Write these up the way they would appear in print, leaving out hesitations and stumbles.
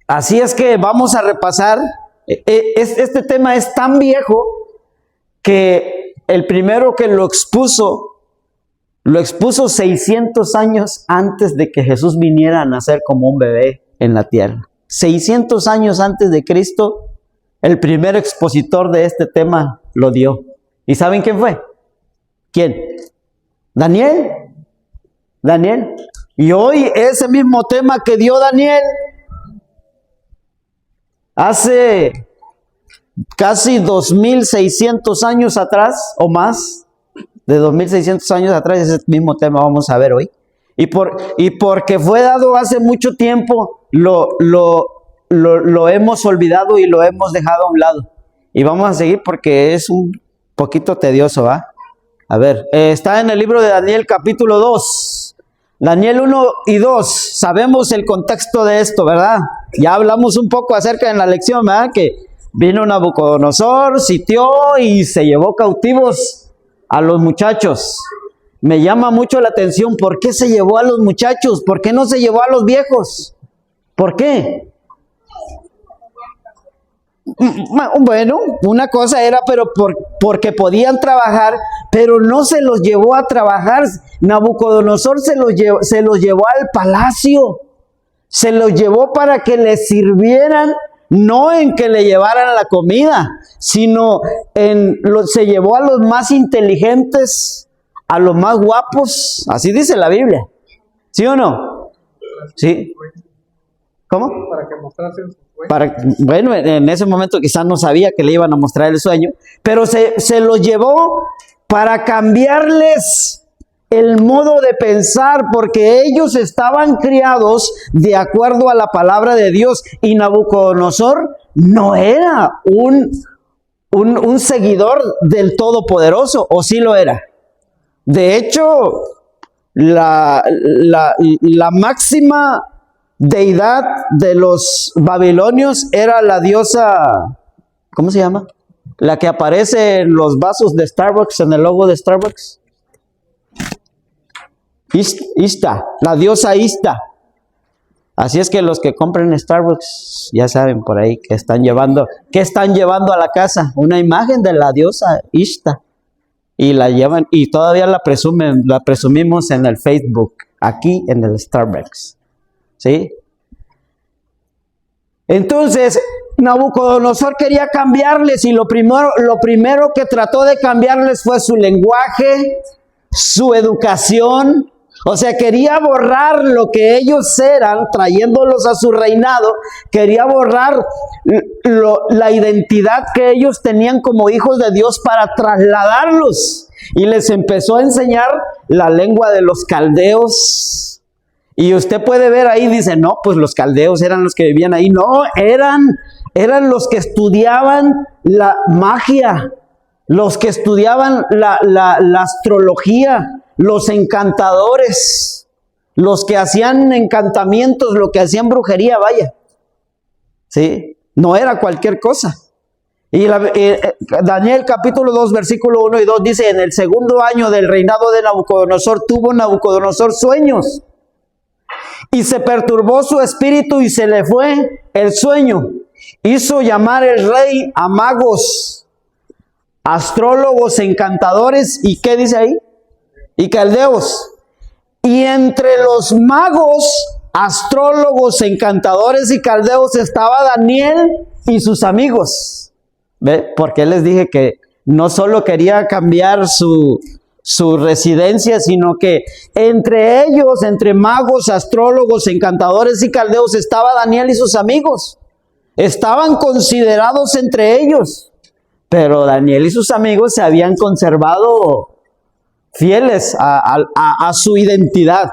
Así es que vamos a repasar. Este tema es tan viejo que el primero que lo expuso 600 años antes de que Jesús viniera a nacer como un bebé en la tierra. 600 años antes de Cristo, el primer expositor de este tema lo dio. ¿Y saben quién fue? ¿Quién? Daniel. Y hoy ese mismo tema que dio Daniel, hace casi 2600 años atrás o más, de 2600 años atrás, ese mismo tema vamos a ver hoy. Y porque fue dado hace mucho tiempo, lo hemos olvidado y lo hemos dejado a un lado. Y vamos a seguir porque es un poquito tedioso, ¿va? A ver, está en el libro de Daniel capítulo 2. Daniel 1 y 2, sabemos el contexto de esto, ¿verdad? Ya hablamos un poco acerca en la lección, ¿verdad? Que vino Nabucodonosor, sitió y se llevó cautivos a los muchachos. Me llama mucho la atención, ¿por qué se llevó a los muchachos? ¿Por qué no se llevó a los viejos? ¿Por qué? Bueno, una cosa era, pero porque podían trabajar, pero no se los llevó a trabajar. Nabucodonosor se los llevó al palacio, se los llevó para que les sirvieran, no en que le llevaran la comida, sino se llevó a los más inteligentes, a los más guapos, así dice la Biblia, ¿sí o no? ¿Sí? ¿Cómo? Para que mostrasen su sueño. Bueno, en ese momento quizás no sabía que le iban a mostrar el sueño, pero se los llevó para cambiarles el modo de pensar, porque ellos estaban criados de acuerdo a la palabra de Dios, y Nabucodonosor no era un seguidor del Todopoderoso, ¿o sí lo era? De hecho, la máxima deidad de los babilonios era la diosa, ¿cómo se llama? La que aparece en los vasos de Starbucks, en el logo de Starbucks. Ista, la diosa Ista. Así es que los que compren Starbucks ya saben por ahí que están llevando a la casa una imagen de la diosa Ista. Y la llevan y todavía la presumimos en el Facebook, aquí en el Starbucks. ¿Sí? Entonces, Nabucodonosor quería cambiarles, y lo primero que trató de cambiarles fue su lenguaje, su educación. O sea, quería borrar lo que ellos eran, trayéndolos a su reinado. Quería borrar la identidad que ellos tenían como hijos de Dios para trasladarlos. Y les empezó a enseñar la lengua de los caldeos. Y usted puede ver ahí, dice, no, pues los caldeos eran los que vivían ahí. No, eran los que estudiaban la magia, los que estudiaban la astrología, los encantadores, los que hacían encantamientos, los que hacían brujería, vaya. ¿Sí? No era cualquier cosa. Y Daniel capítulo 2, versículo 1 y 2 dice, en el segundo año del reinado de Nabucodonosor, tuvo Nabucodonosor sueños. Y se perturbó su espíritu y se le fue el sueño. Hizo llamar el rey a magos, astrólogos, encantadores, ¿y qué dice ahí? Y caldeos. Y entre los magos, astrólogos, encantadores y caldeos estaba Daniel y sus amigos. ¿Ve? Porque les dije que no solo quería cambiar su residencia, sino que entre ellos, entre magos, astrólogos, encantadores y caldeos, estaba Daniel y sus amigos. Estaban considerados entre ellos, pero Daniel y sus amigos se habían conservado fieles a su identidad.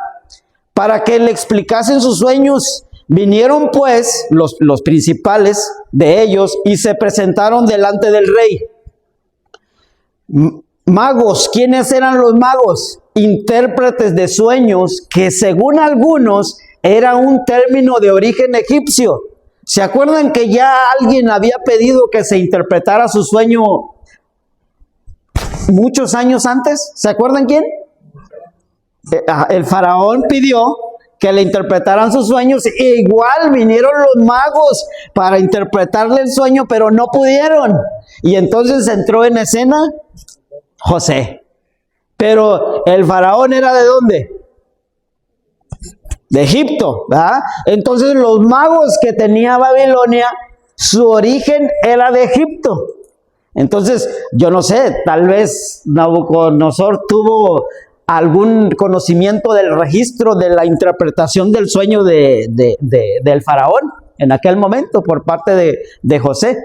Para que le explicasen sus sueños, vinieron pues los principales de ellos y se presentaron delante del rey. Magos, ¿quiénes eran los magos? Intérpretes de sueños, que según algunos era un término de origen egipcio. ¿Se acuerdan que ya alguien había pedido que se interpretara su sueño muchos años antes? ¿Se acuerdan quién? El faraón pidió que le interpretaran sus sueños. E igual vinieron los magos para interpretarle el sueño, pero no pudieron. Y entonces entró en escena José. Pero el faraón era ¿de dónde? De Egipto, ¿verdad? Entonces los magos que tenía Babilonia, su origen era de Egipto. Entonces, yo no sé, tal vez Nabucodonosor tuvo algún conocimiento del registro de la interpretación del sueño del faraón en aquel momento por parte de José.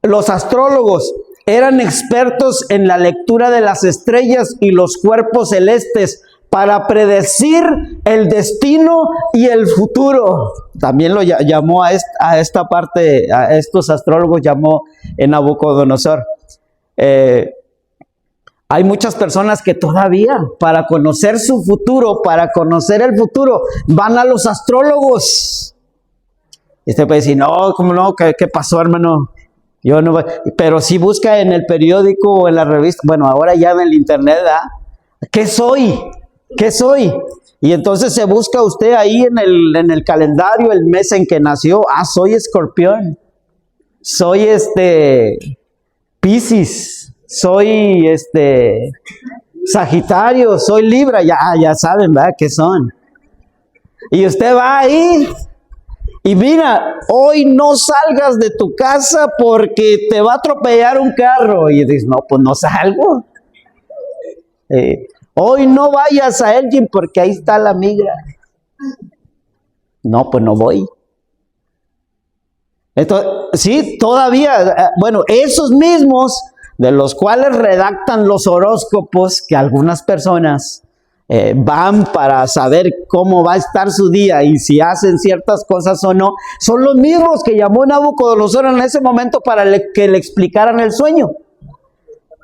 Los astrólogos eran expertos en la lectura de las estrellas y los cuerpos celestes para predecir el destino y el futuro. También lo llamó a esta parte, a estos astrólogos llamó en Nabucodonosor. Hay muchas personas que todavía para conocer su futuro, para conocer el futuro, van a los astrólogos. Y usted puede decir, no, ¿cómo no? ¿Qué pasó, hermano? Yo no voy. Pero si busca en el periódico o en la revista, bueno, ahora ya en el internet, ¿verdad? ¿Qué soy? ¿Qué soy? Y entonces se busca usted ahí en el calendario el mes en que nació. Ah, soy Escorpión. Soy Piscis. Soy Sagitario. Soy Libra. Ya saben, ¿verdad? ¿Qué son? Y usted va ahí y mira, hoy no salgas de tu casa porque te va a atropellar un carro. Y dices, no, pues no salgo. Hoy no vayas a Elgin porque ahí está la migra. No, pues no voy. Entonces, sí, todavía, bueno, esos mismos de los cuales redactan los horóscopos que algunas personas van para saber cómo va a estar su día y si hacen ciertas cosas o no, son los mismos que llamó Nabucodonosor en ese momento para que le explicaran el sueño.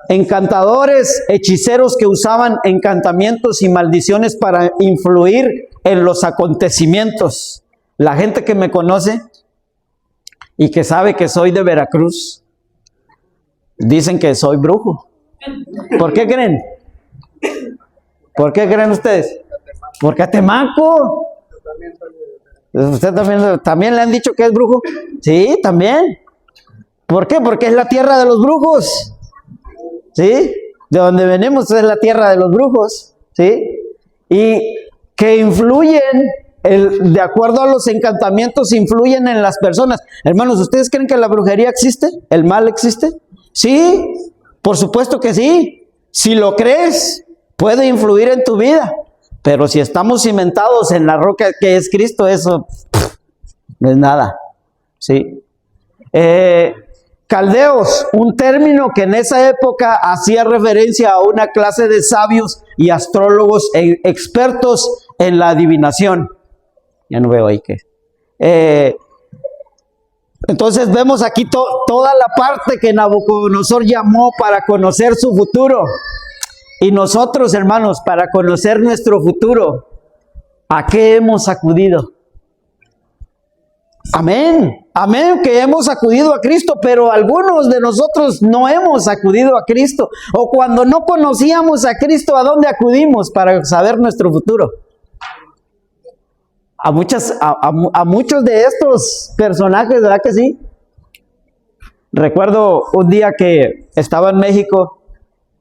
Encantadores, hechiceros que usaban encantamientos y maldiciones para influir en los acontecimientos. La gente que me conoce y que sabe que soy de Veracruz, dicen que soy brujo. ¿Por qué creen? ¿Por qué creen ustedes? Porque Atemaco. ¿Usted también le han dicho que es brujo? Sí, también. ¿Por qué? Porque es la tierra de los brujos. ¿Sí? De donde venimos es la tierra de los brujos. ¿Sí? Y que influyen, de acuerdo a los encantamientos, influyen en las personas. Hermanos, ¿ustedes creen que la brujería existe? ¿El mal existe? Sí, por supuesto que sí. Si lo crees, puede influir en tu vida. Pero si estamos cimentados en la roca que es Cristo, eso no es nada. ¿Sí? Caldeos, un término que en esa época hacía referencia a una clase de sabios y astrólogos expertos en la adivinación. Ya no veo ahí que. Entonces vemos aquí toda la parte que Nabucodonosor llamó para conocer su futuro. Y nosotros, hermanos, para conocer nuestro futuro, ¿a qué hemos acudido? Amén, amén, que hemos acudido a Cristo, pero algunos de nosotros no hemos acudido a Cristo. O cuando no conocíamos a Cristo, ¿a dónde acudimos para saber nuestro futuro? A muchos de estos personajes, ¿verdad que sí? Recuerdo un día que estaba en México.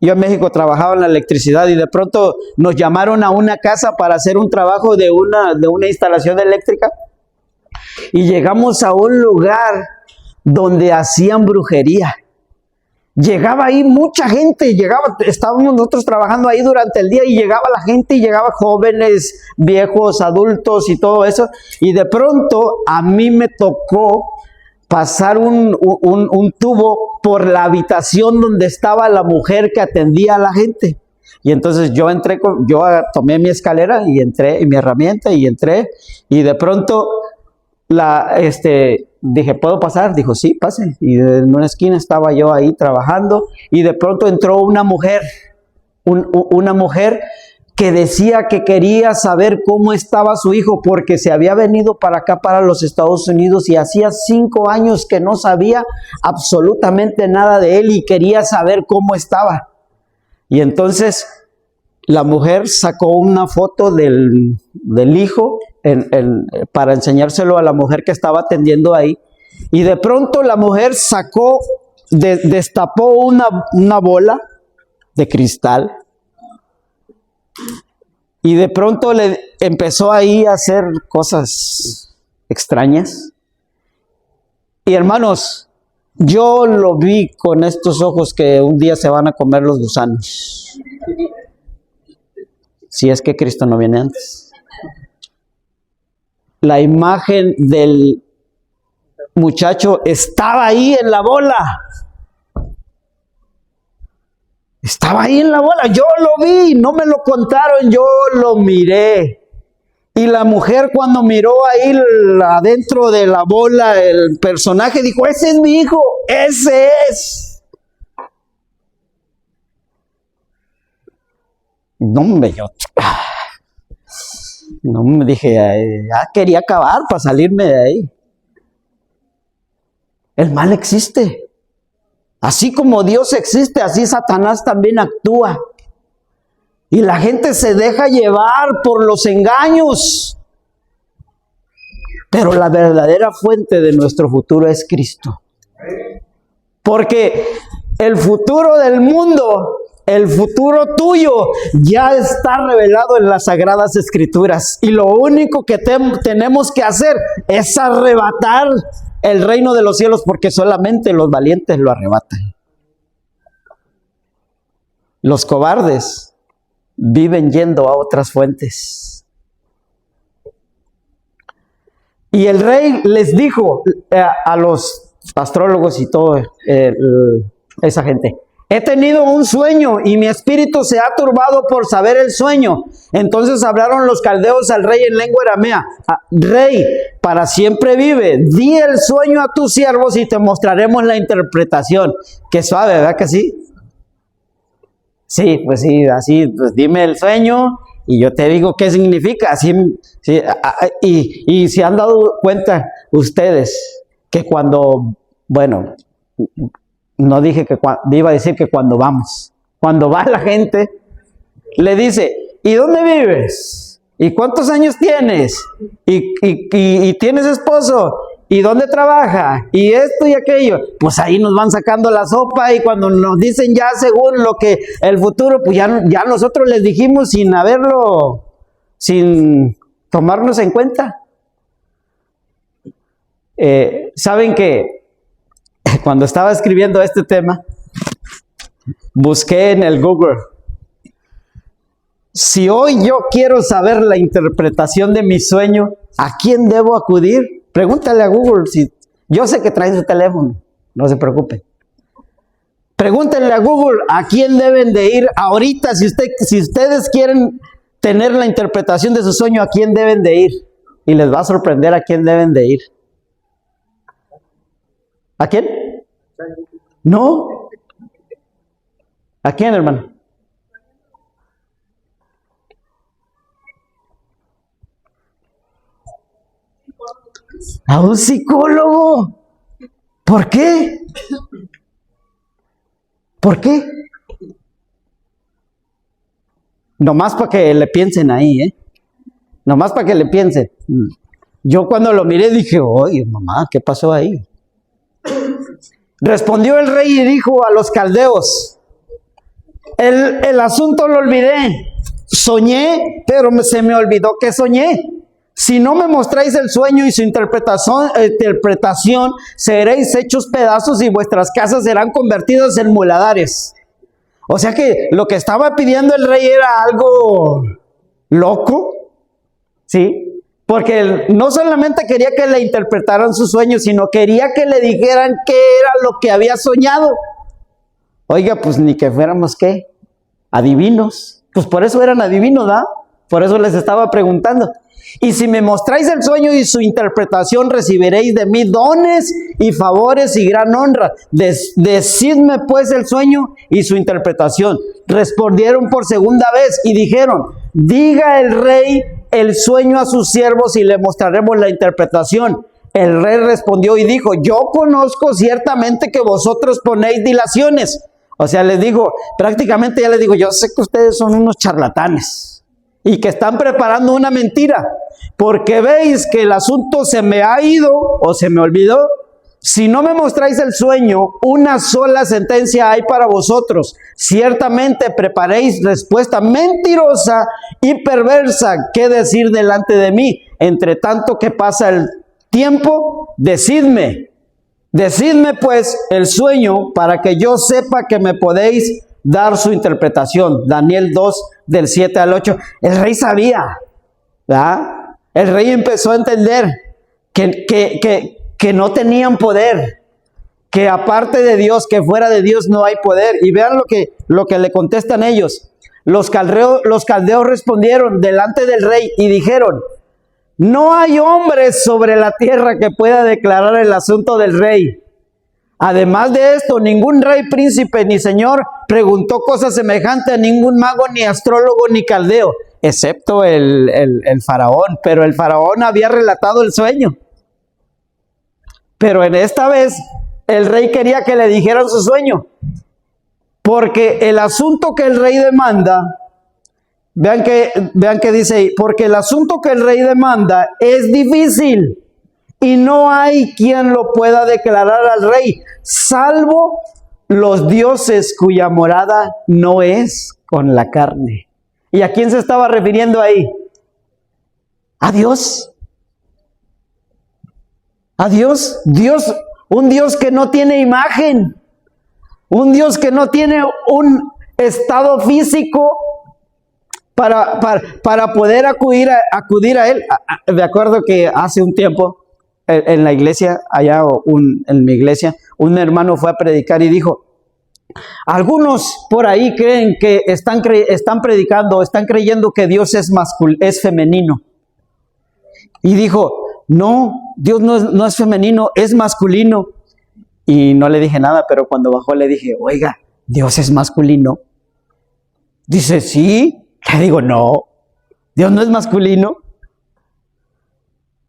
Yo en México trabajaba en la electricidad y de pronto nos llamaron a una casa para hacer un trabajo de una instalación eléctrica. Y llegamos a un lugar donde hacían brujería. Llegaba ahí mucha gente, estábamos nosotros trabajando ahí durante el día y llegaba la gente y llegaba jóvenes, viejos, adultos y todo eso. Y de pronto a mí me tocó pasar un tubo por la habitación donde estaba la mujer que atendía a la gente. Y entonces yo tomé mi escalera y entré, y mi herramienta y entré, y de pronto dije, ¿puedo pasar? Dijo, sí, pase. Y en una esquina estaba yo ahí trabajando, y de pronto entró una mujer, una mujer que decía que quería saber cómo estaba su hijo, porque se había venido para acá, para los Estados Unidos, y hacía 5 años que no sabía absolutamente nada de él, y quería saber cómo estaba. Y entonces la mujer sacó una foto del hijo para enseñárselo a la mujer que estaba atendiendo ahí. Y de pronto la mujer destapó una bola de cristal. Y de pronto le empezó ahí a hacer cosas extrañas. Y hermanos, yo lo vi con estos ojos que un día se van a comer los gusanos. Si es que Cristo no viene antes. La imagen del muchacho estaba ahí en la bola. Estaba ahí en la bola. Yo lo vi, no me lo contaron, yo lo miré. Y la mujer cuando miró ahí adentro de la bola el personaje dijo, ese es mi hijo, ese es. No me dije, ya quería acabar para salirme de ahí. El mal existe. Así como Dios existe, así Satanás también actúa. Y la gente se deja llevar por los engaños. Pero la verdadera fuente de nuestro futuro es Cristo. Porque el futuro del mundo, el futuro tuyo, ya está revelado en las Sagradas Escrituras. Y lo único que tenemos que hacer es arrebatar el reino de los cielos, porque solamente los valientes lo arrebatan. Los cobardes viven yendo a otras fuentes. Y el rey les dijo a los astrólogos y toda esa gente, he tenido un sueño y mi espíritu se ha turbado por saber el sueño. Entonces hablaron los caldeos al rey en lengua aramea. Rey, para siempre vive, di el sueño a tus siervos y te mostraremos la interpretación. Qué suave, ¿verdad que sí? Sí, pues sí, así, pues dime el sueño y yo te digo qué significa. Así, sí, y se han dado cuenta ustedes que cuando, bueno, no dije que iba a decir que cuando va la gente, le dice, ¿y dónde vives? ¿Y cuántos años tienes? ¿Y tienes esposo? ¿Y dónde trabaja? Y esto y aquello. Pues ahí nos van sacando la sopa y cuando nos dicen ya según lo que el futuro, pues ya nosotros les dijimos sin tomarnos en cuenta. ¿Saben que cuando estaba escribiendo este tema, busqué en el Google, si hoy yo quiero saber la interpretación de mi sueño, ¿a quién debo acudir? Pregúntale a Google, yo sé que traen su teléfono, no se preocupen. Pregúntenle a Google a quién deben de ir ahorita, si ustedes quieren tener la interpretación de su sueño, a quién deben de ir. Y les va a sorprender a quién deben de ir. ¿A quién? No. ¿A quién, hermano? A un psicólogo. ¿Por qué? ¿Por qué? Nomás para que le piensen ahí, Nomás para que le piensen. Yo cuando lo miré dije, oye, mamá, ¿qué pasó ahí? Respondió el rey y dijo a los caldeos, el asunto lo olvidé. Soñé, pero se me olvidó que soñé. Si no me mostráis el sueño y su interpretación, seréis hechos pedazos y vuestras casas serán convertidas en muladares. O sea que lo que estaba pidiendo el rey era algo loco, ¿sí? Porque no solamente quería que le interpretaran su sueño, sino quería que le dijeran qué era lo que había soñado. Oiga, pues ni que fuéramos, ¿qué? Adivinos. Pues por eso eran adivinos, ¿verdad? Por eso les estaba preguntando. Y si me mostráis el sueño y su interpretación, recibiréis de mí dones y favores y gran honra. Decidme pues el sueño y su interpretación. Respondieron por segunda vez y dijeron, diga el rey el sueño a sus siervos y le mostraremos la interpretación. El rey respondió y dijo, yo conozco ciertamente que vosotros ponéis dilaciones O sea, les digo, prácticamente ya les digo, yo sé que ustedes son unos charlatanes y que están preparando una mentira, porque veis que el asunto se me ha ido o se me olvidó. Si no me mostráis el sueño, una sola sentencia hay para vosotros. Ciertamente preparéis respuesta mentirosa y perversa que decir delante de mí. Entre tanto que pasa el tiempo, decidme pues el sueño para que yo sepa que me podéis dar su interpretación. Daniel 2 del 7 al 8. El rey sabía, ¿verdad? El rey empezó a entender que no tenían poder, que aparte de Dios, que fuera de Dios no hay poder. Y vean lo que le contestan ellos. Los caldeos respondieron delante del rey y dijeron: no hay hombre sobre la tierra que pueda declarar el asunto del rey. Además de esto, ningún rey, príncipe ni señor preguntó cosa semejante a ningún mago, ni astrólogo, ni caldeo, excepto el faraón. Pero el faraón había relatado el sueño. Pero en esta vez el rey quería que le dijeran su sueño, porque el asunto que el rey demanda, vean que dice ahí, porque el asunto que el rey demanda es difícil y no hay quien lo pueda declarar al rey, salvo los dioses cuya morada no es con la carne. ¿Y a quién se estaba refiriendo ahí? ¿A Dios? A Dios, un Dios que no tiene imagen, un Dios que no tiene un estado físico para poder acudir a Él. Me acuerdo que hace un tiempo en la iglesia, en mi iglesia, un hermano fue a predicar y dijo: algunos por ahí creen que están creyendo que Dios es femenino. Y dijo: no, Dios no es femenino, es masculino. Y no le dije nada, pero cuando bajó le dije: oiga, ¿Dios es masculino? Dice: sí. Le digo: no, Dios no es masculino.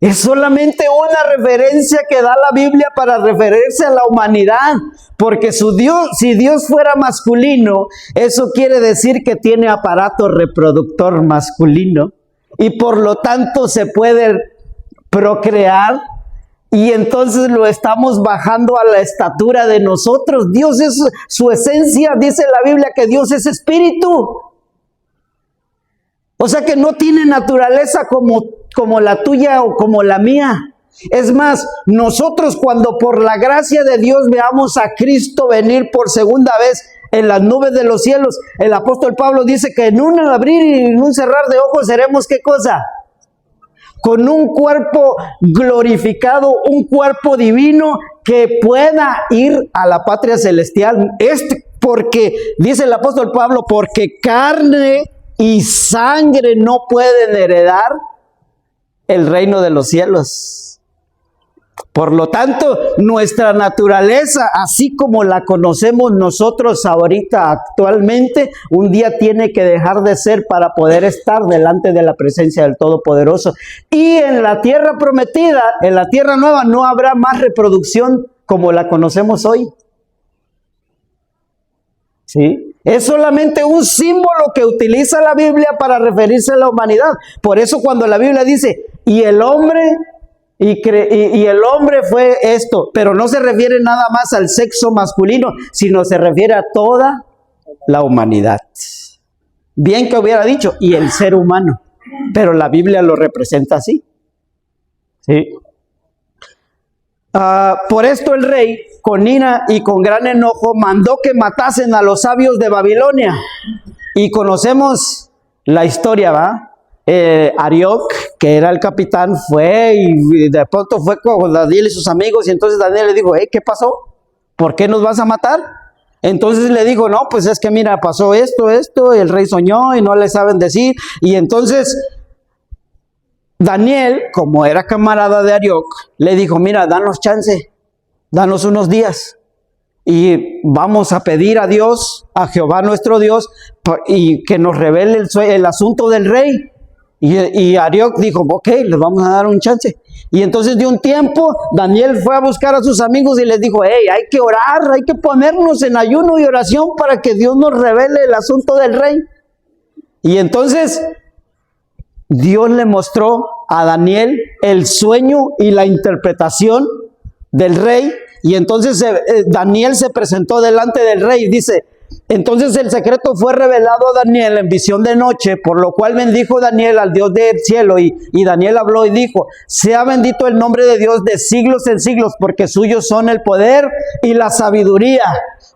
Es solamente una referencia que da la Biblia para referirse a la humanidad. Porque si Dios fuera masculino, eso quiere decir que tiene aparato reproductor masculino. Y por lo tanto se puede procrear, y entonces lo estamos bajando a la estatura de nosotros. Dios es su esencia, dice la Biblia que Dios es espíritu. O sea que no tiene naturaleza como la tuya o como la mía. Es más, nosotros cuando por la gracia de Dios veamos a Cristo venir por segunda vez en las nubes de los cielos, el apóstol Pablo dice que en un abrir y en un cerrar de ojos seremos ¿qué cosa? Con un cuerpo glorificado, un cuerpo divino que pueda ir a la patria celestial. Porque, dice el apóstol Pablo, porque carne y sangre no pueden heredar el reino de los cielos. Por lo tanto, nuestra naturaleza, así como la conocemos nosotros ahorita actualmente, un día tiene que dejar de ser para poder estar delante de la presencia del Todopoderoso. Y en la tierra prometida, en la tierra nueva, no habrá más reproducción como la conocemos hoy. ¿Sí? Es solamente un símbolo que utiliza la Biblia para referirse a la humanidad. Por eso cuando la Biblia dice, y el hombre fue esto, pero no se refiere nada más al sexo masculino, sino se refiere a toda la humanidad. Bien que hubiera dicho, y el ser humano, pero la Biblia lo representa así. ¿Sí? Por esto el rey, con ira y con gran enojo, mandó que matasen a los sabios de Babilonia. Y conocemos la historia, ¿va? Arioc, que era el capitán, fue y de pronto fue con Daniel y sus amigos, y entonces Daniel le dijo: ¿qué pasó? ¿Por qué nos vas a matar? Entonces le dijo: no, pues es que mira, pasó esto, y el rey soñó y no le saben decir. Y entonces Daniel, como era camarada de Arioc, le dijo: mira, danos chance, danos unos días y vamos a pedir a Dios, a Jehová nuestro Dios, y que nos revele el asunto del rey. Y Arioc dijo, ok, les vamos a dar un chance. Y entonces de un tiempo, Daniel fue a buscar a sus amigos y les dijo, hey, hay que orar, hay que ponernos en ayuno y oración para que Dios nos revele el asunto del rey. Y entonces Dios le mostró a Daniel el sueño y la interpretación del rey. Y entonces Daniel se presentó delante del rey y dice, entonces el secreto fue revelado a Daniel en visión de noche, por lo cual bendijo Daniel al Dios del cielo. Y Daniel habló y dijo, sea bendito el nombre de Dios de siglos en siglos, porque suyos son el poder y la sabiduría.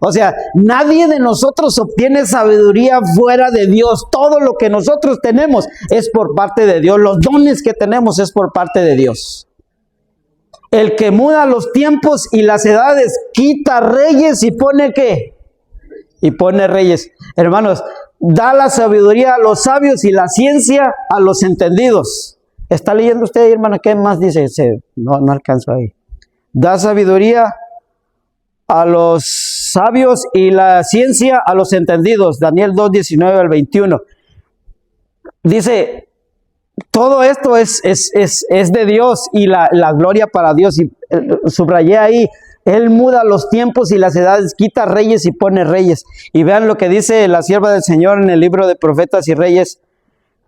O sea, nadie de nosotros obtiene sabiduría fuera de Dios. Todo lo que nosotros tenemos es por parte de Dios. Los dones que tenemos es por parte de Dios. El que muda los tiempos y las edades, quita reyes y pone ¿qué? Y pone reyes. Hermanos, da la sabiduría a los sabios y la ciencia a los entendidos. ¿Está leyendo usted ahí, hermano? ¿Qué más dice? No alcanzo ahí. Da sabiduría a los sabios y la ciencia a los entendidos. Daniel 2, 19 al 21. Dice, todo esto es de Dios y la gloria para Dios. Y subrayé ahí, Él muda los tiempos y las edades, quita reyes y pone reyes. Y vean lo que dice la sierva del Señor en el libro de Profetas y Reyes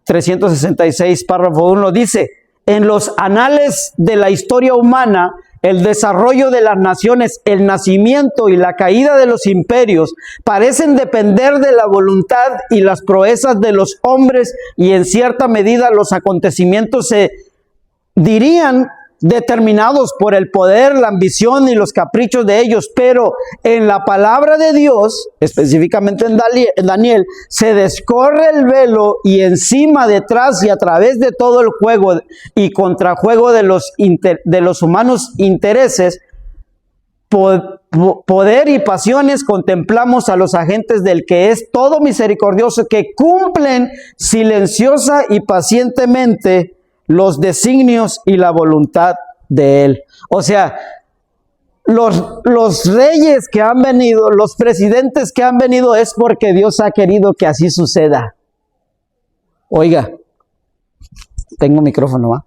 366, párrafo 1. Dice, en los anales de la historia humana, el desarrollo de las naciones, el nacimiento y la caída de los imperios parecen depender de la voluntad y las proezas de los hombres, y en cierta medida los acontecimientos se dirían determinados por el poder, la ambición y los caprichos de ellos. Pero en la palabra de Dios, específicamente en Daniel, se descorre el velo y encima, detrás y a través de todo el juego y contrajuego de los humanos intereses, poder y pasiones, contemplamos a los agentes del que es todo misericordioso, que cumplen silenciosa y pacientemente los designios y la voluntad de Él. O sea, los reyes que han venido, los presidentes que han venido, es porque Dios ha querido que así suceda. Oiga, tengo micrófono, ¿va?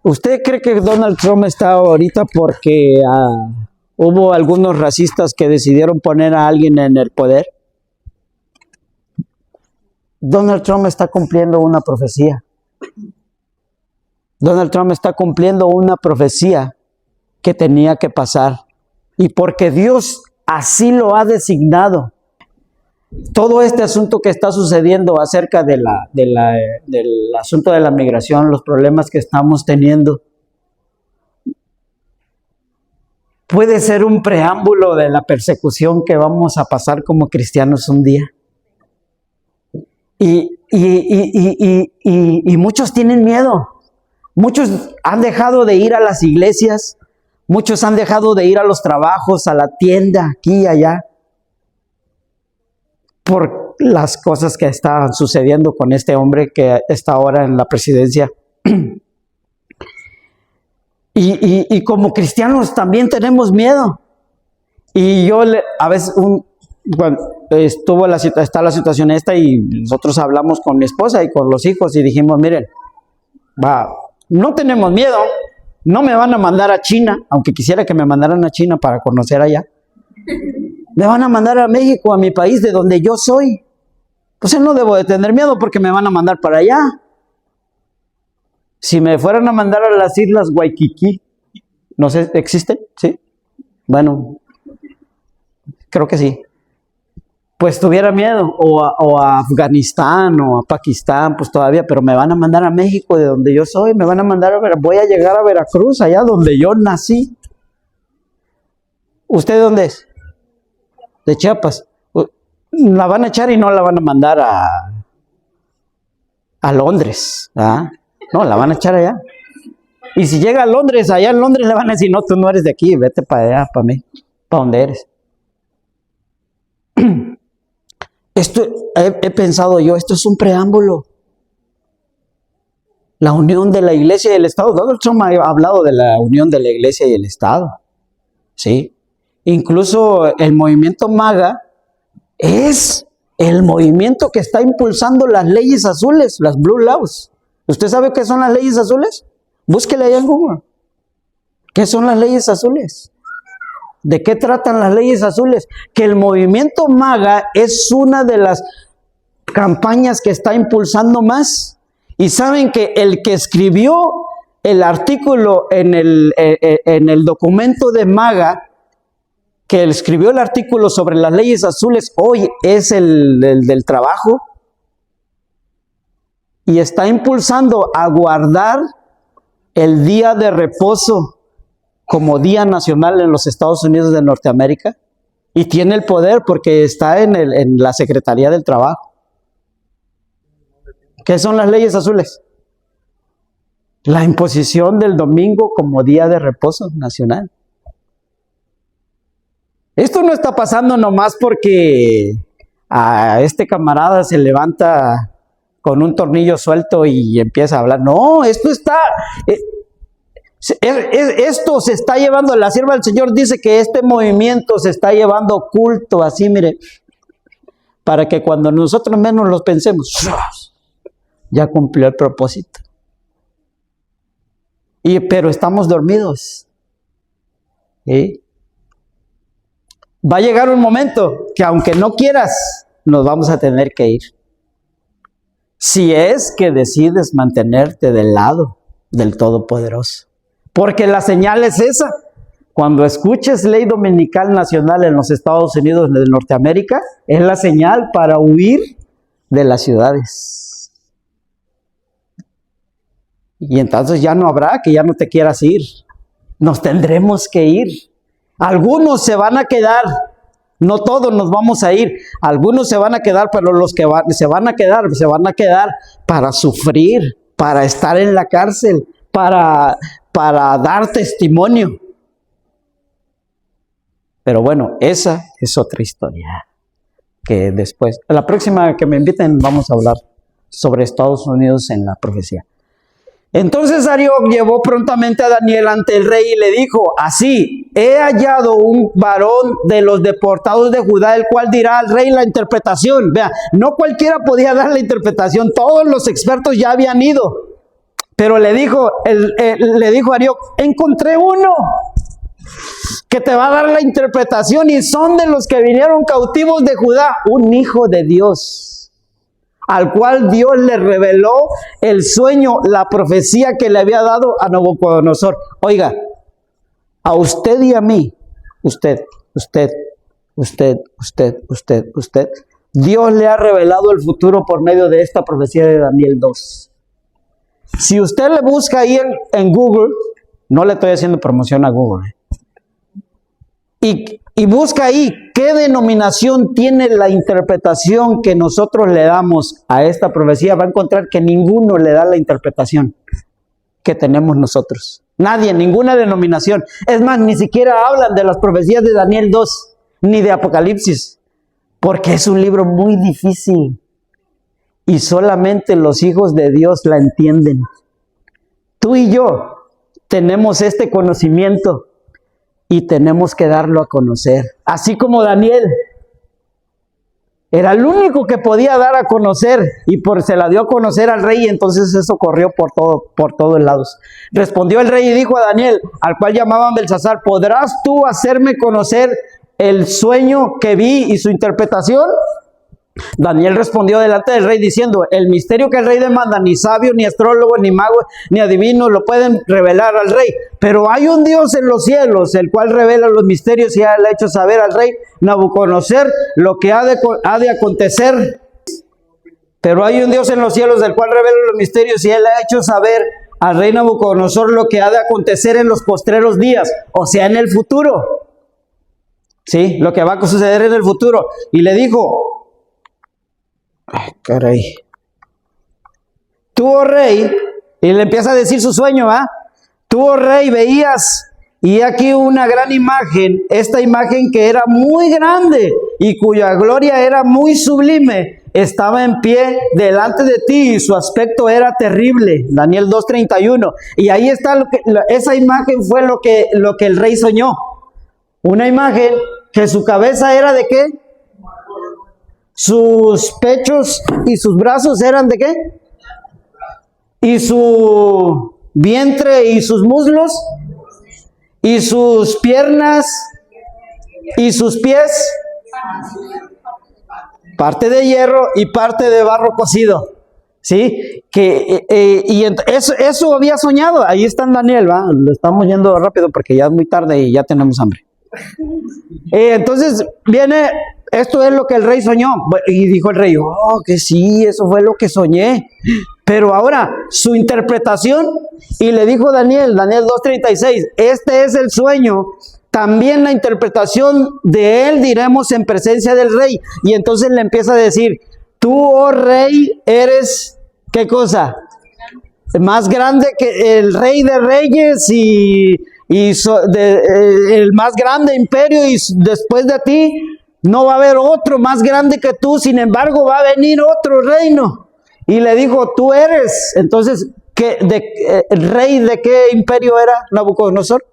¿Usted cree que Donald Trump está ahorita porque hubo algunos racistas que decidieron poner a alguien en el poder? Donald Trump está cumpliendo una profecía. Donald Trump está cumpliendo una profecía que tenía que pasar. Y porque Dios así lo ha designado. Todo este asunto que está sucediendo acerca del asunto de la migración, los problemas que estamos teniendo, puede ser un preámbulo de la persecución que vamos a pasar como cristianos un día. Y muchos tienen miedo. Muchos han dejado de ir a las iglesias, muchos han dejado de ir a los trabajos, a la tienda, aquí y allá, por las cosas que están sucediendo con este hombre que está ahora en la presidencia. Y como cristianos también tenemos miedo. Y yo a veces, está la situación esta, y nosotros hablamos con mi esposa y con los hijos y dijimos, miren, no tenemos miedo, no me van a mandar a China, aunque quisiera que me mandaran a China para conocer allá. Me van a mandar a México, a mi país, de donde yo soy. Pues no debo de tener miedo porque me van a mandar para allá. Si me fueran a mandar a las islas Waikiki, no sé, ¿existen? ¿Sí? Bueno, creo que sí. Pues tuviera miedo, o a Afganistán, o a Pakistán, pues todavía, pero me van a mandar a México, de donde yo soy, me van a mandar voy a llegar a Veracruz, allá donde yo nací. ¿Usted de dónde es? De Chiapas. La van a echar y no la van a mandar a Londres, ¿verdad? No, la van a echar allá. Y si llega a Londres, allá en Londres le van a decir, no, tú no eres de aquí, vete para allá, para mí, para donde eres. Esto he pensado yo, esto es un preámbulo. La unión de la iglesia y el Estado. Donald Trump ha hablado de la unión de la iglesia y el Estado. ¿Sí? Incluso el movimiento MAGA es el movimiento que está impulsando las leyes azules, las Blue Laws. ¿Usted sabe qué son las leyes azules? Búsquele ahí en Google. ¿Qué son las leyes azules? ¿De qué tratan las leyes azules? Que el movimiento MAGA es una de las campañas que está impulsando más. Y saben que el que escribió el artículo en el documento de MAGA, que escribió el artículo sobre las leyes azules, hoy es el del trabajo. Y está impulsando a guardar el día de reposo como día nacional en los Estados Unidos de Norteamérica, y tiene el poder porque está en la Secretaría del Trabajo. ¿Qué son las leyes azules? La imposición del domingo como día de reposo nacional. Esto no está pasando nomás porque a este camarada se levanta con un tornillo suelto y empieza a hablar. No, esto está... Esto se está llevando, la sierva del Señor dice que este movimiento se está llevando oculto, así mire, para que cuando nosotros menos lo pensemos, ya cumplió el propósito. Pero estamos dormidos. ¿Sí? Va a llegar un momento que aunque no quieras, nos vamos a tener que ir. Si es que decides mantenerte del lado del Todopoderoso. Porque la señal es esa. Cuando escuches ley dominical nacional en los Estados Unidos de Norteamérica, es la señal para huir de las ciudades. Y entonces ya no habrá que ya no te quieras ir. Nos tendremos que ir. Algunos se van a quedar. No todos nos vamos a ir. Algunos se van a quedar, pero los que se van a quedar para sufrir, para estar en la cárcel, para dar testimonio. Pero bueno, esa es otra historia que después, la próxima que me inviten, vamos a hablar sobre Estados Unidos en la profecía. Entonces Arioc llevó prontamente a Daniel ante el rey y le dijo, así, he hallado un varón de los deportados de Judá, el cual dirá al rey la interpretación. Vea, no cualquiera podía dar la interpretación, todos los expertos ya habían ido. Pero le dijo Arioc, encontré uno que te va a dar la interpretación y son de los que vinieron cautivos de Judá, un hijo de Dios, al cual Dios le reveló el sueño, la profecía que le había dado a Nabucodonosor. Oiga, a usted y a mí, usted, Dios le ha revelado el futuro por medio de esta profecía de Daniel 2. Si usted le busca ahí en Google, no le estoy haciendo promoción a Google, y busca ahí qué denominación tiene la interpretación que nosotros le damos a esta profecía, va a encontrar que ninguno le da la interpretación que tenemos nosotros. Nadie, ninguna denominación. Es más, ni siquiera hablan de las profecías de Daniel 2, ni de Apocalipsis, porque es un libro muy difícil. Y solamente los hijos de Dios la entienden. Tú y yo tenemos este conocimiento y tenemos que darlo a conocer. Así como Daniel era el único que podía dar a conocer y se la dio a conocer al rey, y entonces eso corrió por todos lados. Respondió el rey y dijo a Daniel, al cual llamaban Belsasar, ¿podrás tú hacerme conocer el sueño que vi y su interpretación? Daniel respondió delante del rey diciendo, el misterio que el rey demanda, ni sabio, ni astrólogo, ni mago, ni adivino lo pueden revelar al rey. Pero hay un Dios en los cielos, el cual revela los misterios y ha hecho saber al rey Nabucodonosor lo que ha de acontecer. Pero hay un Dios en los cielos, el cual revela los misterios y él ha hecho saber al rey Nabucodonosor lo que ha de acontecer en los postreros días, o sea, en el futuro. Sí, lo que va a suceder en el futuro. Y le dijo, ay, caray. Tú, oh rey, y le empieza a decir su sueño, tú, oh rey, veías, y aquí una gran imagen, esta imagen que era muy grande y cuya gloria era muy sublime, estaba en pie delante de ti y su aspecto era terrible. Daniel 2:31. Y ahí está esa imagen fue lo que el rey soñó. Una imagen que su cabeza era ¿de qué? sus pechos y sus brazos eran ¿de qué? Y su vientre y sus muslos, y sus piernas y sus pies, parte de hierro y parte de barro cocido. ¿Sí? Eso había soñado. Ahí está en Daniel, ¿va? Lo estamos yendo rápido porque ya es muy tarde y ya tenemos hambre. Entonces viene, esto es lo que el rey soñó. Y dijo el rey, oh, que sí, eso fue lo que soñé. Pero ahora, su interpretación, y le dijo Daniel 2:36, este es el sueño, también la interpretación de él diremos en presencia del rey. Y entonces le empieza a decir, tú, oh rey, eres... ¿Qué cosa? Más grande que el rey de reyes y el más grande imperio, y después de ti no va a haber otro más grande que tú, sin embargo va a venir otro reino. Y le dijo, tú eres. Entonces, ¿el rey de qué imperio era Nabucodonosor?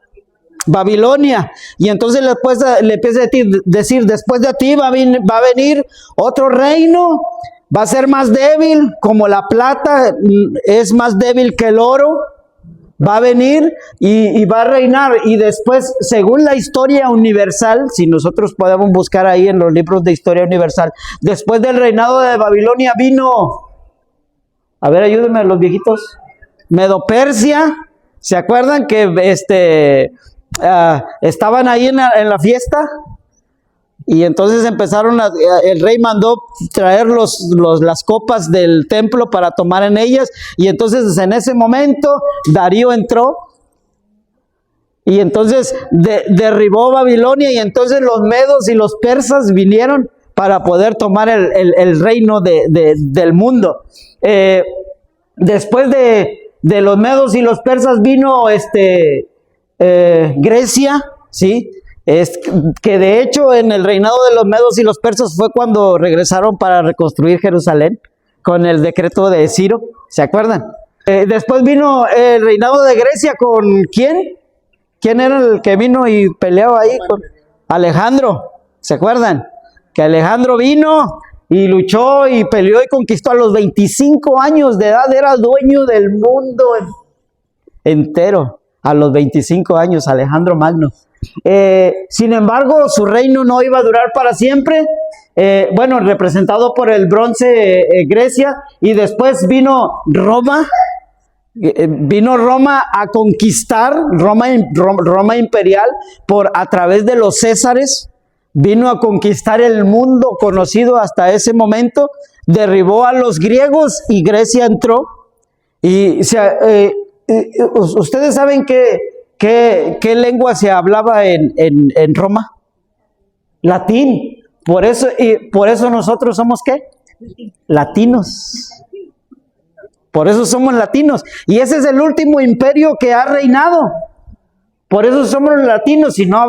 Babilonia. Y entonces le empieza a decir, después de ti va a venir otro reino. Va a ser más débil, como la plata es más débil que el oro. Va a venir y va a reinar. Y después, según la historia universal, si nosotros podemos buscar ahí en los libros de historia universal, después del reinado de Babilonia vino, a ver, ayúdenme los viejitos, Medo-Persia. ¿Se acuerdan que estaban ahí en la fiesta? Y entonces el rey mandó traer las copas del templo para tomar en ellas. Y entonces en ese momento Darío entró. Y entonces derribó Babilonia. Y entonces los medos y los persas vinieron para poder tomar el reino del mundo. Después de los medos y los persas vino Grecia, ¿sí? Es que de hecho en el reinado de los medos y los persas fue cuando regresaron para reconstruir Jerusalén con el decreto de Ciro, ¿se acuerdan? Después vino el reinado de Grecia con ¿quién? ¿Quién era el que vino y peleó ahí? Con Alejandro, ¿se acuerdan? Que Alejandro vino y luchó y peleó y conquistó a los 25 años de edad, era dueño del mundo entero, a los 25 años, Alejandro Magno. Sin embargo, su reino no iba a durar para siempre. Representado por el bronce Grecia, y después vino Roma. Vino Roma a conquistar, Roma imperial, a través de los Césares. Vino a conquistar el mundo conocido hasta ese momento. Derribó a los griegos y Grecia entró. Y ustedes saben ¿qué lengua se hablaba en Roma? Latín. Por eso nosotros somos ¿qué? Latinos. Por eso somos latinos. Y ese es el último imperio que ha reinado. Por eso somos latinos. Si no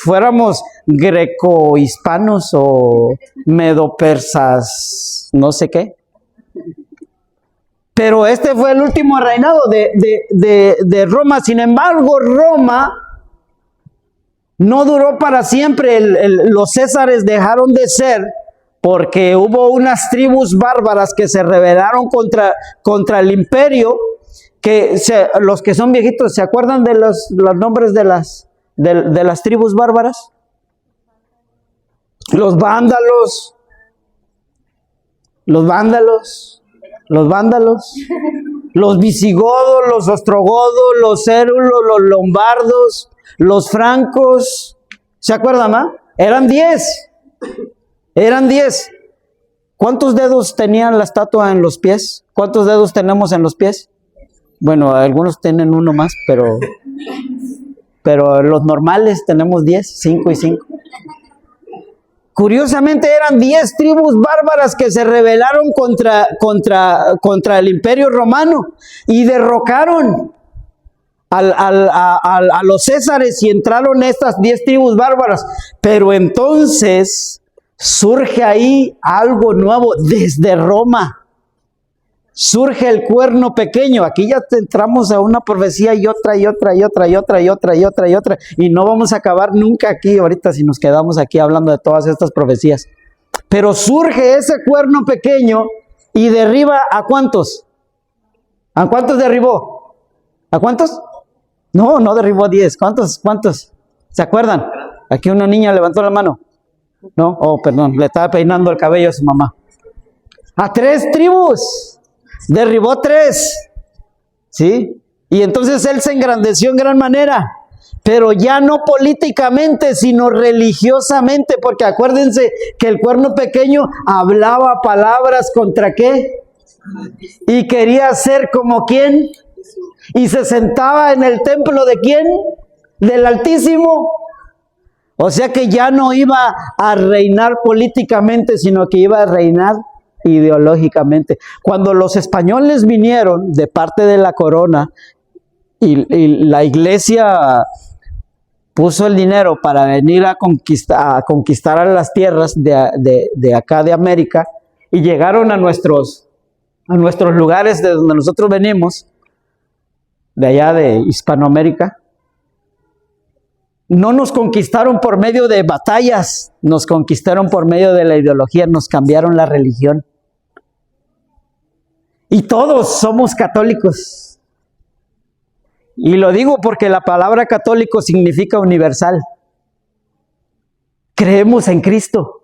fuéramos greco-hispanos o medo-persas, no sé qué. Pero este fue el último reinado de Roma. Sin embargo, Roma no duró para siempre. Los Césares dejaron de ser porque hubo unas tribus bárbaras que se rebelaron contra el imperio. Los que son viejitos, ¿se acuerdan de los nombres de las tribus bárbaras? Los vándalos, los visigodos, los ostrogodos, los cérulos, los lombardos, los francos. ¿Se acuerdan, ma? Eran 10. ¿Cuántos dedos tenían la estatua en los pies? ¿Cuántos dedos tenemos en los pies? Bueno, algunos tienen uno más, pero los normales tenemos 10, 5 y 5. Curiosamente eran 10 tribus bárbaras que se rebelaron contra el imperio romano y derrocaron a los césares, y entraron estas 10 tribus bárbaras. Pero entonces surge ahí algo nuevo desde Roma. Surge el cuerno pequeño. Aquí ya entramos a una profecía y otra, y no vamos a acabar nunca aquí ahorita si nos quedamos aquí hablando de todas estas profecías. Pero surge ese cuerno pequeño y derriba ¿a cuántos? ¿A cuántos derribó? ¿A cuántos? No, no derribó a 10. ¿Cuántos? ¿Se acuerdan? Aquí una niña levantó la mano. No, perdón, le estaba peinando el cabello a su mamá. A 3 tribus. Derribó 3. ¿Sí? Y entonces él se engrandeció en gran manera. Pero ya no políticamente, sino religiosamente, porque acuérdense que el cuerno pequeño hablaba palabras contra ¿qué? Y quería ser como ¿quién? Y se sentaba en el templo ¿de quién? Del Altísimo. O sea que ya no iba a reinar políticamente, sino que iba a reinar ideológicamente. Cuando los españoles vinieron de parte de la corona y la iglesia puso el dinero para venir a conquistar las tierras de acá de América y llegaron a nuestros lugares de donde nosotros venimos, de allá de Hispanoamérica, no nos conquistaron por medio de batallas, nos conquistaron por medio de la ideología, nos cambiaron la religión. Y todos somos católicos. Y lo digo porque la palabra católico significa universal. Creemos en Cristo.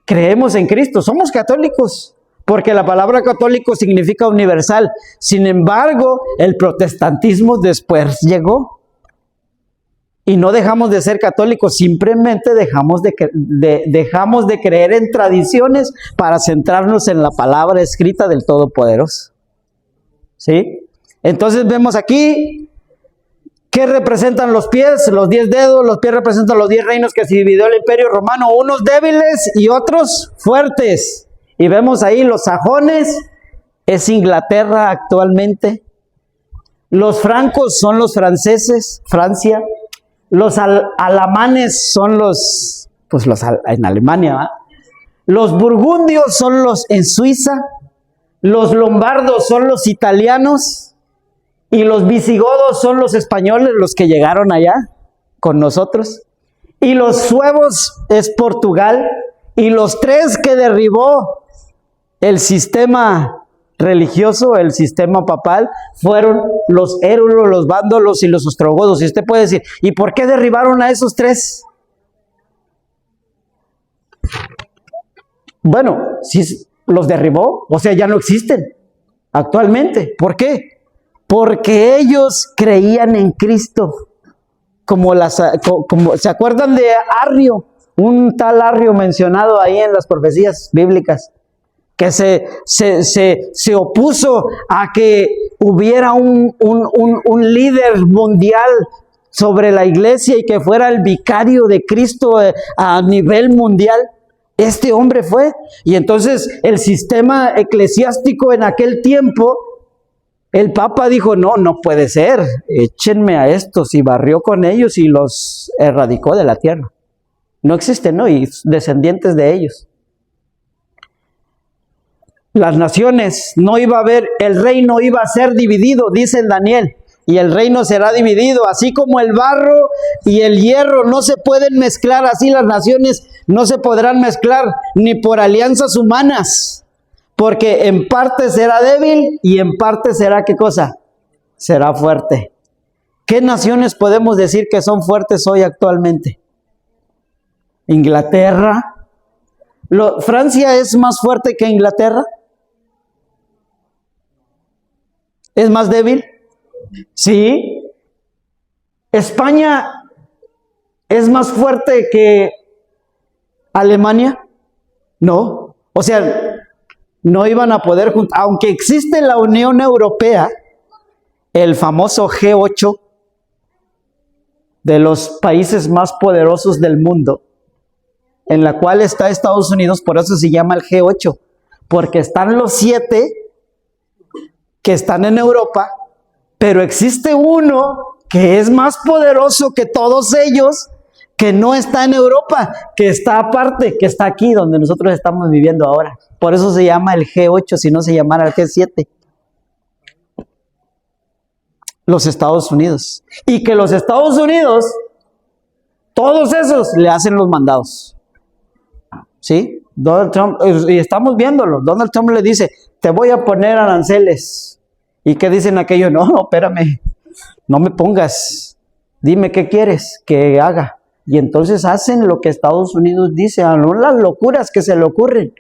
Creemos en Cristo. Somos católicos. Porque la palabra católico significa universal. Sin embargo, el protestantismo después llegó. Y no dejamos de ser católicos, simplemente dejamos de creer en tradiciones para centrarnos en la palabra escrita del Todopoderoso. ¿Sí? Entonces vemos aquí, ¿qué representan los pies? Los 10 dedos, los pies representan los 10 reinos que se dividió el Imperio Romano, unos débiles y otros fuertes. Y vemos ahí los sajones, es Inglaterra actualmente. Los francos son los franceses, Francia. Los alamanes son los en Alemania, ¿verdad? Los burgundios son los en Suiza. Los lombardos son los italianos. Y los visigodos son los españoles, los que llegaron allá con nosotros. Y los suevos es Portugal. Y los 3 que derribó el sistema religioso, el sistema papal, fueron los érulos, los vándalos y los ostrogodos. Y usted puede decir, ¿y por qué derribaron a esos 3? Bueno, si los derribó, o sea, ya no existen actualmente. ¿Por qué? Porque ellos creían en Cristo. Como ¿se acuerdan de Arrio? Un tal Arrio mencionado ahí en las profecías bíblicas, que se opuso a que hubiera un líder mundial sobre la iglesia y que fuera el vicario de Cristo a nivel mundial. Este hombre fue. Y entonces el sistema eclesiástico en aquel tiempo, el Papa dijo, no puede ser, échenme a estos, y barrió con ellos y los erradicó de la tierra. No existen, ¿no? Y descendientes de ellos. Las naciones, no iba a haber, el reino iba a ser dividido, dice en Daniel, y el reino será dividido, así como el barro y el hierro no se pueden mezclar, así las naciones no se podrán mezclar, ni por alianzas humanas, porque en parte será débil y en parte será, ¿qué cosa? Será fuerte. ¿Qué naciones podemos decir que son fuertes hoy actualmente? Inglaterra. ¿Francia es más fuerte que Inglaterra? ¿Es más débil? Sí. ¿España es más fuerte que Alemania? No. O sea, no iban a poder juntar. Aunque existe la Unión Europea, el famoso G8, de los países más poderosos del mundo, en la cual está Estados Unidos, por eso se llama el G8, porque están los 7 que están en Europa, pero existe uno que es más poderoso que todos ellos, que no está en Europa, que está aparte, que está aquí donde nosotros estamos viviendo ahora. Por eso se llama el G8, si no se llamara el G7. Los Estados Unidos. Y que los Estados Unidos, todos esos le hacen los mandados. ¿sí? Donald Trump, y estamos viéndolo, Donald Trump le dice, te voy a poner aranceles. ¿Y qué dicen aquellos? No, espérame, no me pongas, dime qué quieres que haga. Y entonces hacen lo que Estados Unidos dice, no las locuras que se le ocurren.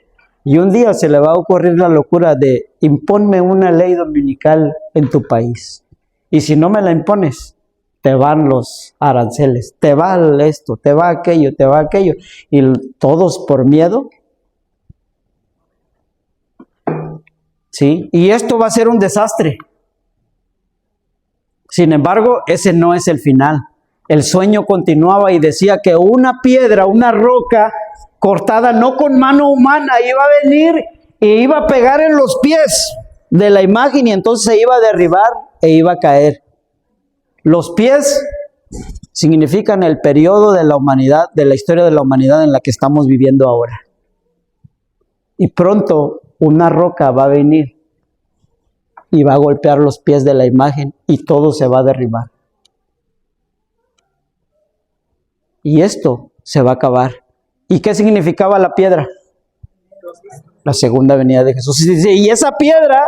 Y un día se le va a ocurrir la locura de imponme una ley dominical en tu país. Y si no me la impones, te van los aranceles, te va esto, te va aquello, te va aquello. Y todos por miedo. ¿Sí? Y esto va a ser un desastre. Sin embargo, ese no es el final. El sueño continuaba y decía que una piedra, una roca cortada no con mano humana iba a venir e iba a pegar en los pies de la imagen y entonces se iba a derribar e iba a caer. Los pies significan el periodo de la humanidad, de la historia de la humanidad en la que estamos viviendo ahora. Y pronto una roca va a venir y va a golpear los pies de la imagen y todo se va a derribar. Y esto se va a acabar. ¿Y qué significaba la piedra? La segunda venida de Jesús. Y esa piedra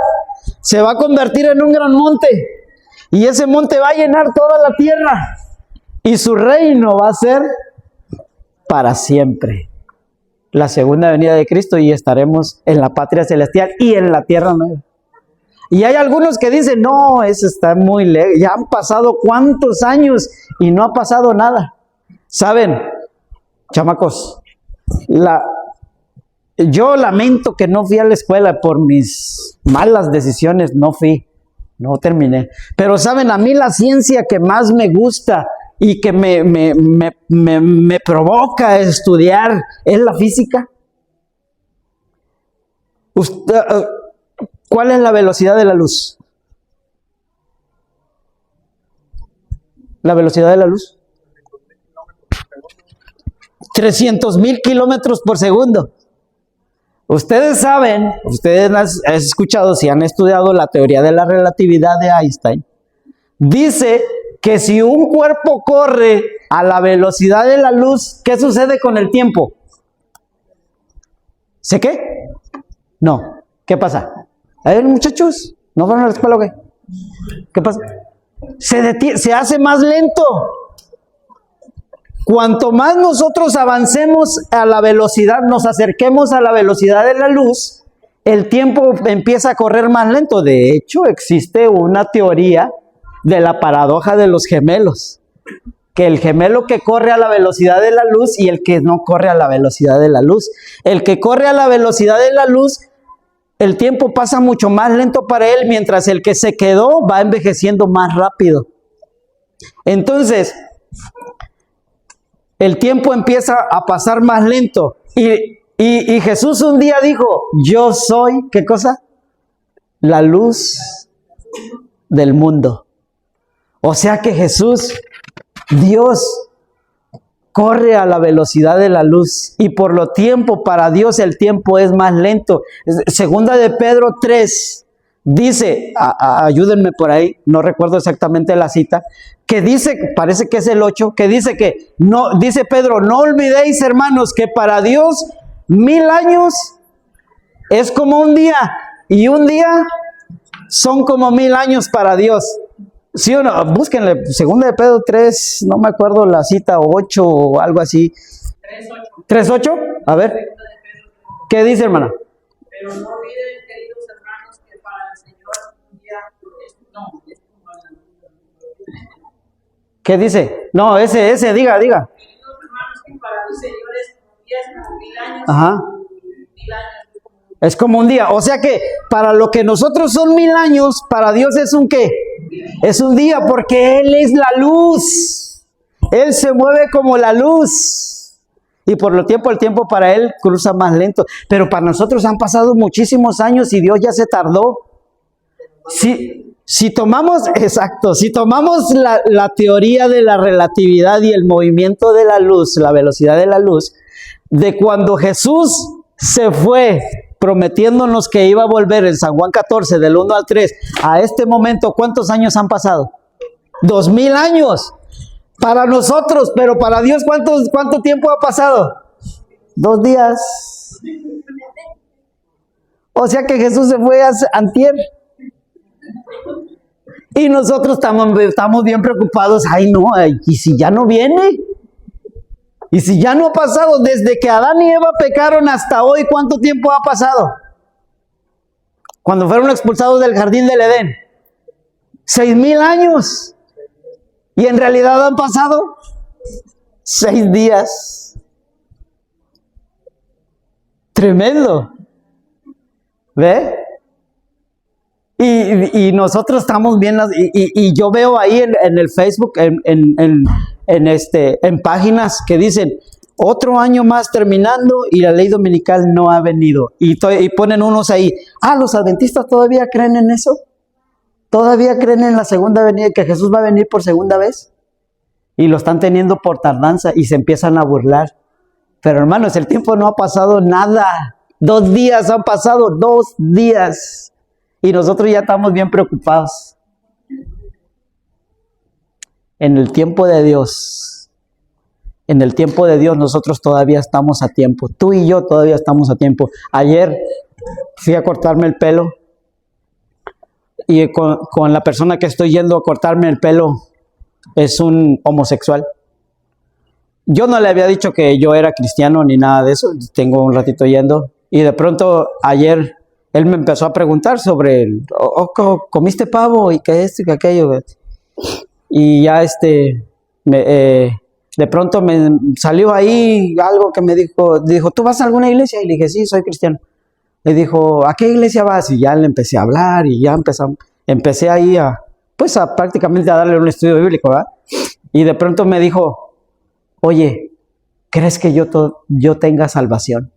se va a convertir en un gran monte. Y ese monte va a llenar toda la tierra. Y su reino va a ser para siempre. La segunda venida de Cristo y estaremos en la patria celestial y en la tierra nueva. Y hay algunos que dicen, no, eso está muy lejos. Ya han pasado cuántos años y no ha pasado nada. ¿Saben, chamacos? Yo lamento que no fui a la escuela por mis malas decisiones, no terminé. Pero saben, a mí la ciencia que más me gusta y que me provoca estudiar es la física. ¿Cuál es la velocidad de la luz? ¿La velocidad de la luz? 300,000 kilómetros por segundo. Ustedes saben, ustedes han escuchado, si han estudiado la teoría de la relatividad de Einstein, dice que si un cuerpo corre a la velocidad de la luz, ¿qué sucede con el tiempo? ¿Sé qué? No. ¿Qué pasa? A ver, muchachos, ¿no fueron a la escuela o qué? ¿Qué pasa? Se hace más lento. Cuanto más nosotros avancemos a la velocidad, nos acerquemos a la velocidad de la luz, el tiempo empieza a correr más lento. De hecho, existe una teoría de la paradoja de los gemelos, que el gemelo que corre a la velocidad de la luz y el que no corre a la velocidad de la luz. El que corre a la velocidad de la luz, el tiempo pasa mucho más lento para él, mientras el que se quedó va envejeciendo más rápido. Entonces, el tiempo empieza a pasar más lento. Y Jesús un día dijo, yo soy, ¿qué cosa? La luz del mundo. O sea que Jesús, Dios, corre a la velocidad de la luz. Y por lo tiempo, para Dios el tiempo es más lento. Segunda de Pedro 3, dice, ayúdenme por ahí, no recuerdo exactamente la cita, que dice, parece que es el 8, que dice que, no, dice Pedro, no olvidéis, hermanos, que para Dios 1000 años es como un día, y un día son como 1000 años para Dios. ¿Sí o no? Búsquenle, segunda de Pedro 3, no me acuerdo la cita, 8 o algo así. 3:8, a ver, ¿qué dice, hermana? Pero no olviden, queridos hermanos, que para el Señor un día es ¿Qué dice? No, ese, diga. Queridos hermanos, que para el Señor es un día, es como 1000 años. Ajá. 1000 años es como un día. O sea que para lo que nosotros son 1000 años, para Dios es un ¿qué? Es un día, porque Él es la luz. Él se mueve como la luz. Y por lo tiempo, el tiempo para Él cruza más lento. Pero para nosotros han pasado muchísimos años y Dios ya se tardó. Si tomamos la teoría de la relatividad y el movimiento de la luz, la velocidad de la luz, de cuando Jesús se fue prometiéndonos que iba a volver en San Juan 14, del 1 al 3, a este momento, ¿cuántos años han pasado? 2000 años. Para nosotros, pero para Dios, ¿cuánto tiempo ha pasado? 2 días. O sea que Jesús se fue antier. Y nosotros estamos bien preocupados. Ay, no, ¿y si ya no viene? ¿Y si ya no ha pasado? Desde que Adán y Eva pecaron hasta hoy, ¿cuánto tiempo ha pasado? Cuando fueron expulsados del jardín del Edén. 6,000 años. Y en realidad han pasado 6 días. Tremendo. ¿Ve? Y nosotros estamos bien, y yo veo ahí en el Facebook, en páginas que dicen, otro año más terminando y la ley dominical no ha venido. Y ponen unos ahí, ¿los adventistas todavía creen en eso? ¿Todavía creen en la segunda venida, que Jesús va a venir por segunda vez? Y lo están teniendo por tardanza y se empiezan a burlar. Pero hermanos, el tiempo no ha pasado nada. 2 días han pasado, 2 días. Y nosotros ya estamos bien preocupados. En el tiempo de Dios, nosotros todavía estamos a tiempo. Tú y yo todavía estamos a tiempo. Ayer fui a cortarme el pelo. Y con la persona que estoy yendo a cortarme el pelo es un homosexual. Yo no le había dicho que yo era cristiano ni nada de eso. Tengo un ratito yendo. Y de pronto ayer él me empezó a preguntar sobre, ¿comiste pavo? Y que esto y que aquello. Y ya de pronto me salió ahí algo que me dijo, ¿tú vas a alguna iglesia? Y le dije, sí, soy cristiano. Le dijo, ¿a qué iglesia vas? Y ya le empecé a hablar y ya empecé ahí a prácticamente a darle un estudio bíblico, ¿verdad? Y de pronto me dijo, oye, ¿crees que yo tenga salvación?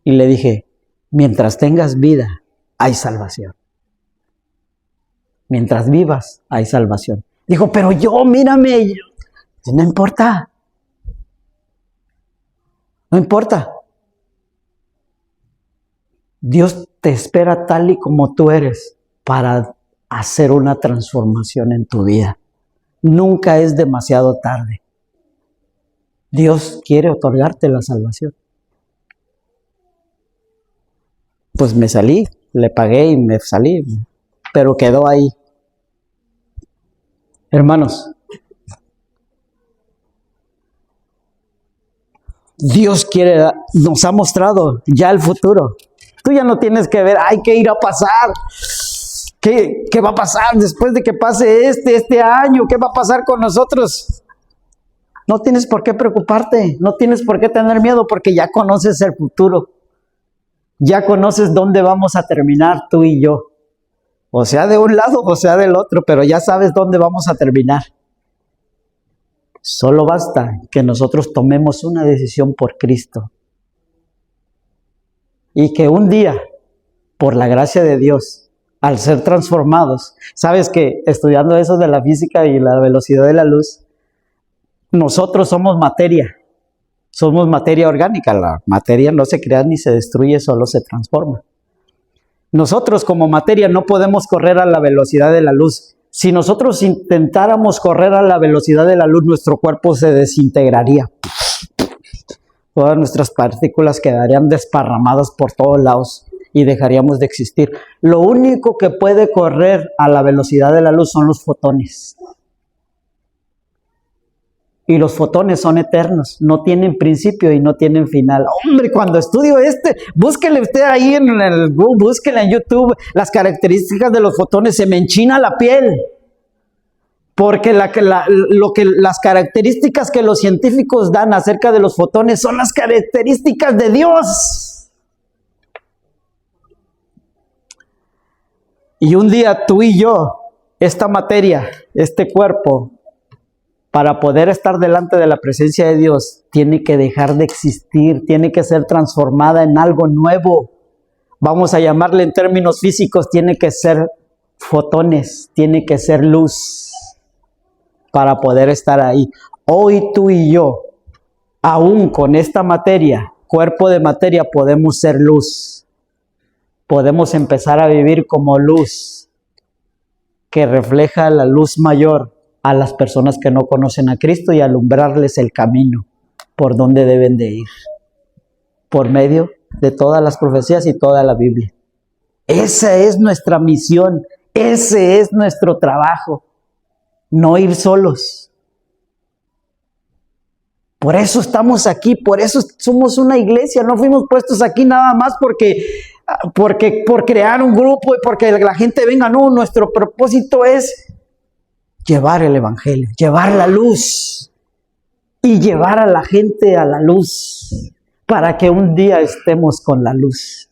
Y le dije, mientras tengas vida, hay salvación. Mientras vivas, hay salvación. Dijo, pero mírame. No importa. No importa. Dios te espera tal y como tú eres para hacer una transformación en tu vida. Nunca es demasiado tarde. Dios quiere otorgarte la salvación. Pues me salí, le pagué y me salí, pero quedó ahí. Hermanos, Dios nos ha mostrado ya el futuro. Tú ya no tienes que ver, ¿qué irá a pasar? ¿Qué va a pasar después de que pase este año? ¿Qué va a pasar con nosotros? No tienes por qué preocuparte, no tienes por qué tener miedo, porque ya conoces el futuro. Ya conoces dónde vamos a terminar tú y yo. O sea, de un lado o sea del otro, pero ya sabes dónde vamos a terminar. Solo basta que nosotros tomemos una decisión por Cristo. Y que un día, por la gracia de Dios, al ser transformados, sabes que estudiando eso de la física y la velocidad de la luz, nosotros somos materia orgánica. La materia no se crea ni se destruye, solo se transforma. Nosotros como materia no podemos correr a la velocidad de la luz. Si nosotros intentáramos correr a la velocidad de la luz, nuestro cuerpo se desintegraría. Todas nuestras partículas quedarían desparramadas por todos lados y dejaríamos de existir. Lo único que puede correr a la velocidad de la luz son los fotones. Y los fotones son eternos, no tienen principio y no tienen final. Hombre, cuando estudio búsquele usted ahí en el Google, búsquele en YouTube las características de los fotones, se me enchina la piel. Porque las características que los científicos dan acerca de los fotones son las características de Dios. Y un día tú y yo, esta materia, este cuerpo, para poder estar delante de la presencia de Dios, tiene que dejar de existir, tiene que ser transformada en algo nuevo. Vamos a llamarle en términos físicos, tiene que ser fotones, tiene que ser luz para poder estar ahí. Hoy tú y yo, aún con esta materia, cuerpo de materia, podemos ser luz. Podemos empezar a vivir como luz que refleja la luz mayor a las personas que no conocen a Cristo y alumbrarles el camino por donde deben de ir. por medio de todas las profecías y toda la Biblia. Esa es nuestra misión, ese es nuestro trabajo, no ir solos. Por eso estamos aquí, por eso somos una iglesia, no fuimos puestos aquí nada más por crear un grupo y porque la gente venga, no, nuestro propósito es llevar el evangelio, llevar la luz y llevar a la gente a la luz para que un día estemos con la luz.